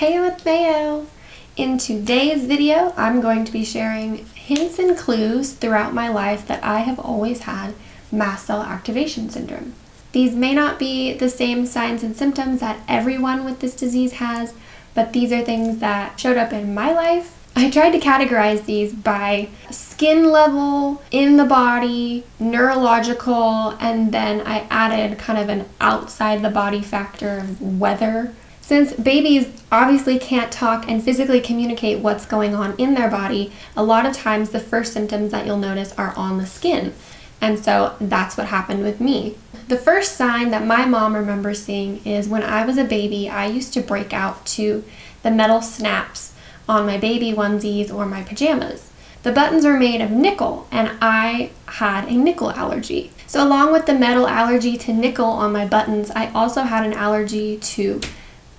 Heyo with Mayo! In today's video, I'm going to be sharing hints and clues throughout my life that I have always had mast cell activation syndrome. These may not be the same signs and symptoms that everyone with this disease has, but these are things that showed up in my life. I tried to categorize these by skin level, in the body, neurological, and then I added kind of an outside the body factor of weather. Since babies obviously can't talk and physically communicate what's going on in their body, a lot of times the first symptoms that you'll notice are on the skin. And so that's what happened with me. The first sign that my mom remembers seeing is when I was a baby, I used to break out to the metal snaps on my baby onesies or my pajamas. The buttons were made of nickel and I had a nickel allergy. So along with the metal allergy to nickel on my buttons, I also had an allergy to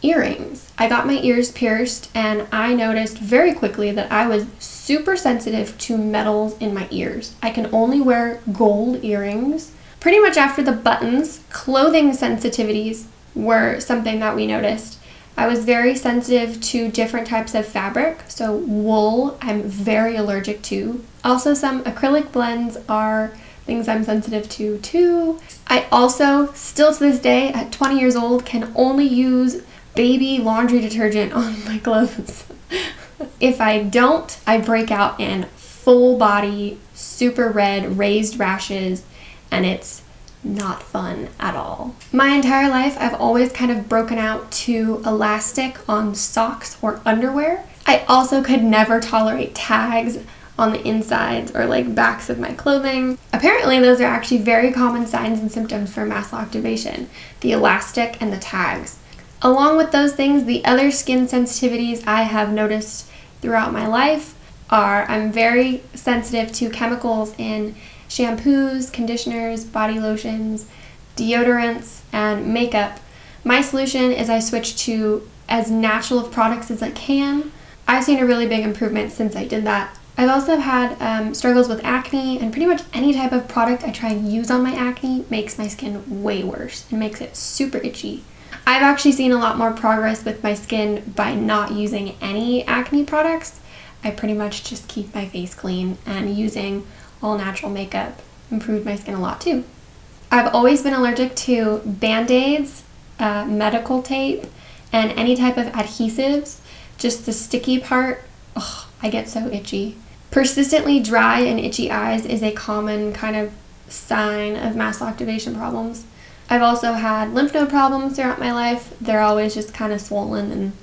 earrings. I got my ears pierced and I noticed very quickly that I was super sensitive to metals in my ears. I can only wear gold earrings. Pretty much after the buttons, clothing sensitivities were something that we noticed. I was very sensitive to different types of fabric, so wool I'm very allergic to. Also some acrylic blends are things I'm sensitive to too. I also, still to this day, at 20 years old, can only use baby laundry detergent on my clothes. If I don't, I break out in full body, super red, raised rashes, and it's not fun at all. My entire life, I've always kind of broken out to elastic on socks or underwear. I also could never tolerate tags on the insides or like backs of my clothing. Apparently those are actually very common signs and symptoms for mast cell activation, the elastic and the tags. Along with those things, the other skin sensitivities I have noticed throughout my life are I'm very sensitive to chemicals in shampoos, conditioners, body lotions, deodorants, and makeup. My solution is I switch to as natural of products as I can. I've seen a really big improvement since I did that. I've also had struggles with acne, and pretty much any type of product I try and use on my acne makes my skin way worse and makes it super itchy. I've actually seen a lot more progress with my skin by not using any acne products. I pretty much just keep my face clean, and using all natural makeup improved my skin a lot too. I've always been allergic to Band-Aids, medical tape, and any type of adhesives. Just the sticky part, I get so itchy. Persistently dry and itchy eyes is a common kind of sign of mast cell activation problems. I've also had lymph node problems throughout my life. They're always just kind of swollen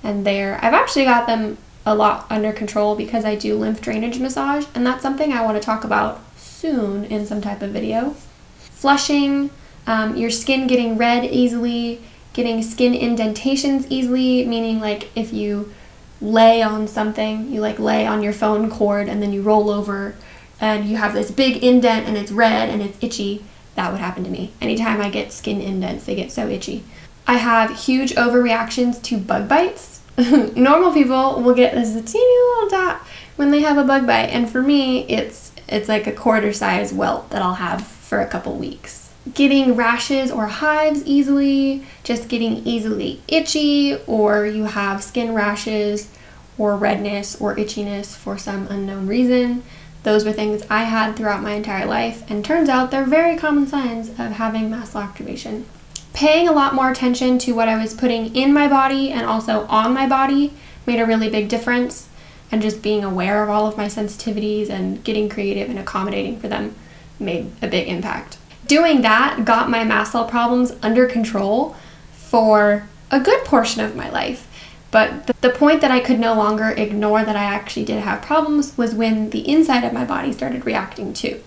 and there. I've actually got them a lot under control because I do lymph drainage massage, and that's something I want to talk about soon in some type of video. Flushing, your skin getting red easily, getting skin indentations easily, meaning like if you lay on something, you like lay on your phone cord and then you roll over and you have this big indent and it's red and it's itchy. That would happen to me. Anytime I get skin indents, they get so itchy. I have huge overreactions to bug bites. Normal people will get this teeny little dot when they have a bug bite, and for me, it's like a quarter size welt that I'll have for a couple weeks. Getting rashes or hives easily, just getting easily itchy, or you have skin rashes or redness or itchiness for some unknown reason. Those were things I had throughout my entire life, and turns out they're very common signs of having mast cell activation. Paying a lot more attention to what I was putting in my body and also on my body made a really big difference, and just being aware of all of my sensitivities and getting creative and accommodating for them made a big impact. Doing that got my mast cell problems under control for a good portion of my life. But the point that I could no longer ignore that I actually did have problems was when the inside of my body started reacting too.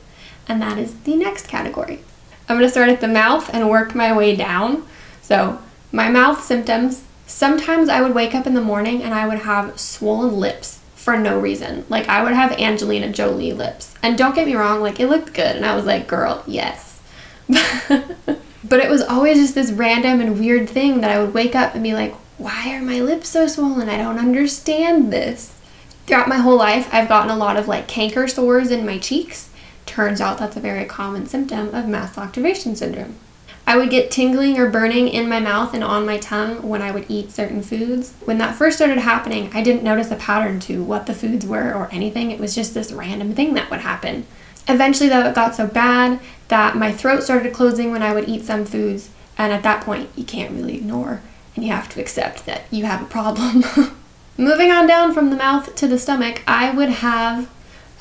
And that is the next category. I'm going to start at the mouth and work my way down. So my mouth symptoms, sometimes I would wake up in the morning and I would have swollen lips for no reason. Like I would have Angelina Jolie lips. And don't get me wrong, like it looked good. And I was like, girl, yes. But it was always just this random and weird thing that I would wake up and be like, why are my lips so swollen? I don't understand this. Throughout my whole life, I've gotten a lot of like canker sores in my cheeks. Turns out that's a very common symptom of mast cell activation syndrome. I would get tingling or burning in my mouth and on my tongue when I would eat certain foods. When that first started happening, I didn't notice a pattern to what the foods were or anything. It was just this random thing that would happen. Eventually, though, it got so bad that my throat started closing when I would eat some foods, and at that point, you can't really ignore, and you have to accept that you have a problem. Moving on down from the mouth to the stomach, I would have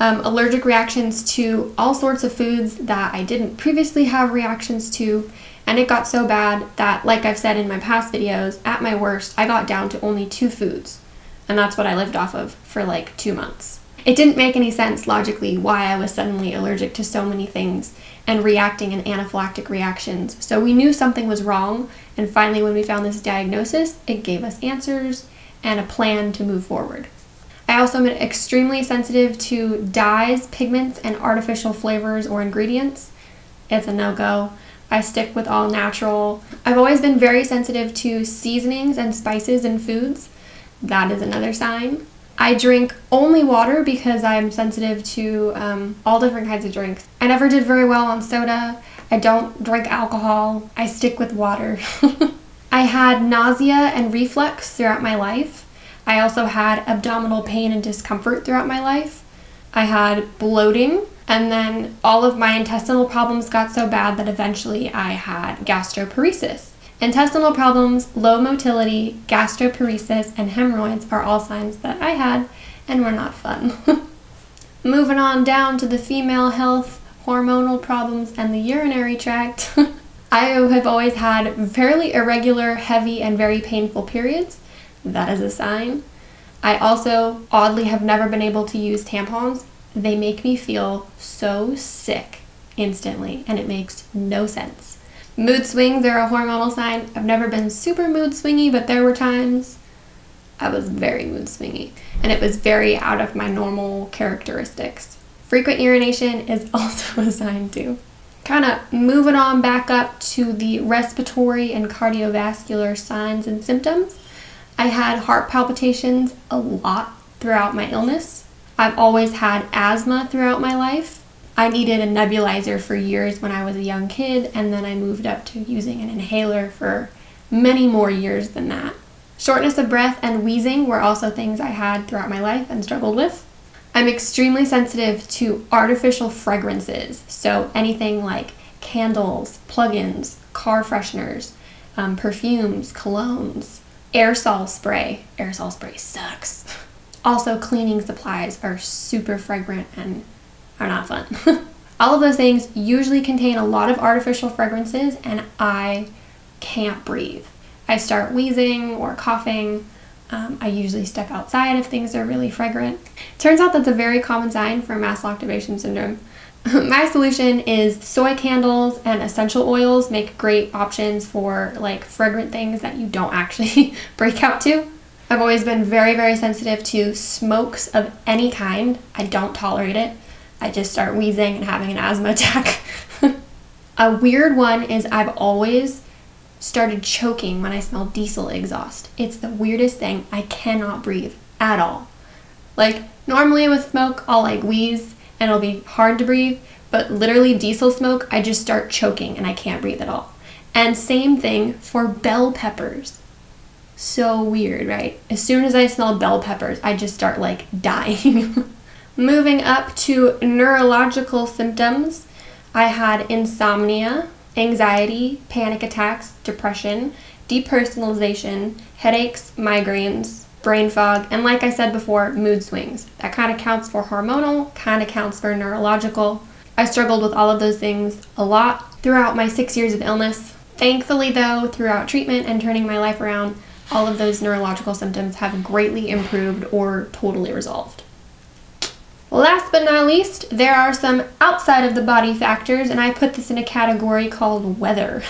allergic reactions to all sorts of foods that I didn't previously have reactions to, and it got so bad that, like I've said in my past videos, at my worst, I got down to only 2 foods, and that's what I lived off of for like 2 months. It didn't make any sense logically why I was suddenly allergic to so many things and reacting in anaphylactic reactions, so we knew something was wrong, and finally when we found this diagnosis, it gave us answers and a plan to move forward. I also am extremely sensitive to dyes, pigments, and artificial flavors or ingredients. It's a no-go. I stick with all natural. I've always been very sensitive to seasonings and spices in foods. That is another sign. I drink only water because I'm sensitive to all different kinds of drinks. I never did very well on soda. I don't drink alcohol. I stick with water. I had nausea and reflux throughout my life. I also had abdominal pain and discomfort throughout my life. I had bloating, and then all of my intestinal problems got so bad that eventually I had gastroparesis. Intestinal problems, low motility, gastroparesis, and hemorrhoids are all signs that I had and were not fun. Moving on down to the female health, hormonal problems, and the urinary tract. I have always had fairly irregular, heavy, and very painful periods. That is a sign. I also, oddly, have never been able to use tampons. They make me feel so sick instantly, and it makes no sense. Mood swings are a hormonal sign. I've never been super mood swingy, but there were times I was very mood swingy, and it was very out of my normal characteristics. Frequent urination is also a sign too. Kind of moving on back up to the respiratory and cardiovascular signs and symptoms. I had heart palpitations a lot throughout my illness. I've always had asthma throughout my life. I needed a nebulizer for years when I was a young kid, and then I moved up to using an inhaler for many more years than that. Shortness of breath and wheezing were also things I had throughout my life and struggled with. I'm extremely sensitive to artificial fragrances, so anything like candles, plug-ins, car fresheners, perfumes, colognes, aerosol spray. Aerosol spray sucks. Also, cleaning supplies are super fragrant and are not fun. All of those things usually contain a lot of artificial fragrances, and I can't breathe. I start wheezing or coughing. I usually step outside if things are really fragrant. Turns out that's a very common sign for mast cell activation syndrome. My solution is soy candles and essential oils make great options for like fragrant things that you don't actually break out to. I've always been very, very sensitive to smokes of any kind. I don't tolerate it. I just start wheezing and having an asthma attack. A weird one is I've always started choking when I smell diesel exhaust. It's the weirdest thing. I cannot breathe at all. Like normally with smoke, I'll like wheeze and it'll be hard to breathe, but literally diesel smoke, I just start choking and I can't breathe at all. And same thing for bell peppers. So weird, right? As soon as I smell bell peppers, I just start like dying. Moving up to neurological symptoms, I had insomnia, anxiety, panic attacks, depression, depersonalization, headaches, migraines, brain fog, and like I said before, mood swings. That kind of counts for hormonal, kind of counts for neurological. I struggled with all of those things a lot throughout my 6 years of illness. Thankfully though, throughout treatment and turning my life around, all of those neurological symptoms have greatly improved or totally resolved. Last but not least, there are some outside of the body factors, and I put this in a category called weather.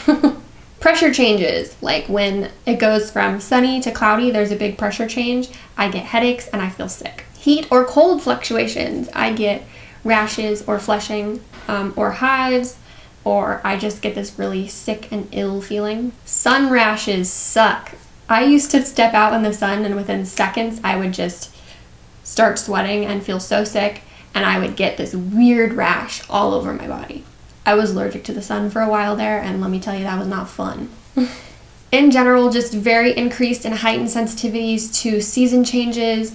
Pressure changes, like when it goes from sunny to cloudy, there's a big pressure change. I get headaches and I feel sick. Heat or cold fluctuations, I get rashes or flushing or hives, or I just get this really sick and ill feeling. Sun rashes suck. I used to step out in the sun and within seconds I would just start sweating and feel so sick, and I would get this weird rash all over my body. I was allergic to the sun for a while there, and let me tell you, that was not fun. In general, just very increased and heightened sensitivities to season changes,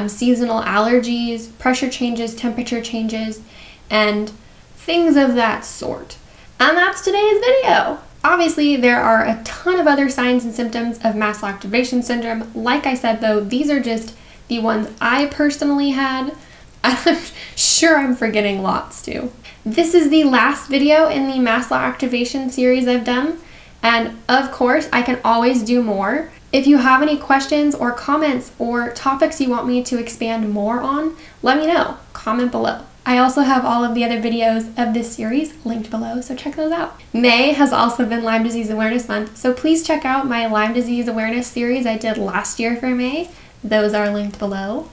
seasonal allergies, pressure changes, temperature changes, and things of that sort. And that's today's video. Obviously, there are a ton of other signs and symptoms of mast cell activation syndrome. Like I said, though, these are just the ones I personally had. I'm sure I'm forgetting lots too. This is the last video in the mast cell activation series I've done. And of course, I can always do more. If you have any questions or comments or topics you want me to expand more on, let me know. Comment below. I also have all of the other videos of this series linked below, so check those out. May has also been Lyme Disease Awareness Month, so please check out my Lyme Disease Awareness series I did last year for May. Those are linked below.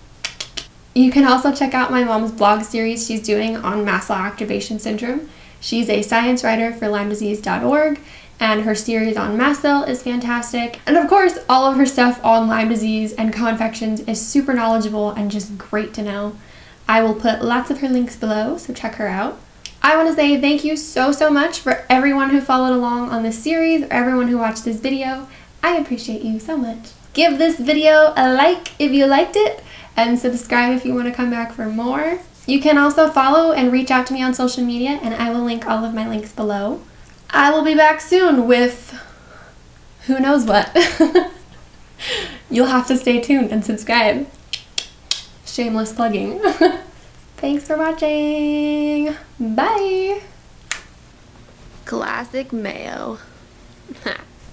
You can also check out my mom's blog series she's doing on mast cell activation syndrome. She's a science writer for LymeDisease.org, and her series on mast cell is fantastic. And of course, all of her stuff on Lyme disease and co-infections is super knowledgeable and just great to know. I will put lots of her links below, so check her out. I want to say thank you so much for everyone who followed along on this series, or everyone who watched this video. I appreciate you so much. Give this video a like if you liked it, and subscribe if you want to come back for more. You can also follow and reach out to me on social media, and I will link all of my links below. I will be back soon with who knows what. You'll have to stay tuned and subscribe. Shameless plugging. Thanks for watching. Bye. Classic Mayo.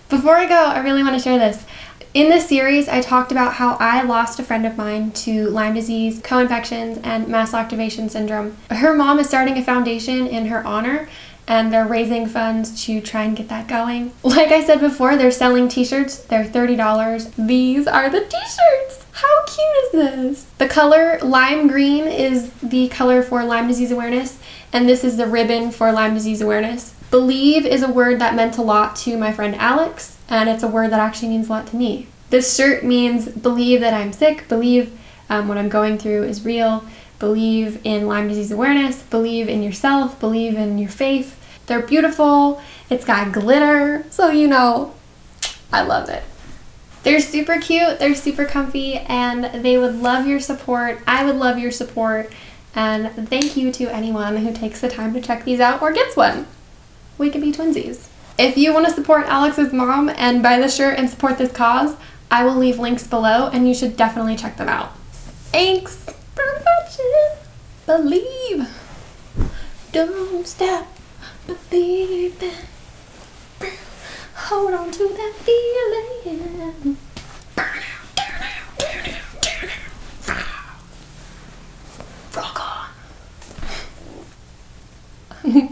Before I go, I really want to share this. In this series, I talked about how I lost a friend of mine to Lyme disease, co-infections, and mast cell activation syndrome. Her mom is starting a foundation in her honor, and they're raising funds to try and get that going. Like I said before, they're selling t-shirts. They're $30. These are the t-shirts. How cute is this? The color lime green is the color for Lyme disease awareness, and this is the ribbon for Lyme disease awareness. Believe is a word that meant a lot to my friend Alex, and it's a word that actually means a lot to me. This shirt means believe that I'm sick, believe what I'm going through is real, believe in Lyme disease awareness, believe in yourself, believe in your faith. They're beautiful. It's got glitter, so you know, I love it. They're super cute, they're super comfy, and they would love your support. I would love your support, and thank you to anyone who takes the time to check these out or gets one. We could be twinsies. If you want to support Alex's mom and buy the shirt and support this cause, I will leave links below, and you should definitely check them out. Thanks for watching. Believe. Don't stop believing. Hold on to that feeling. Rock on.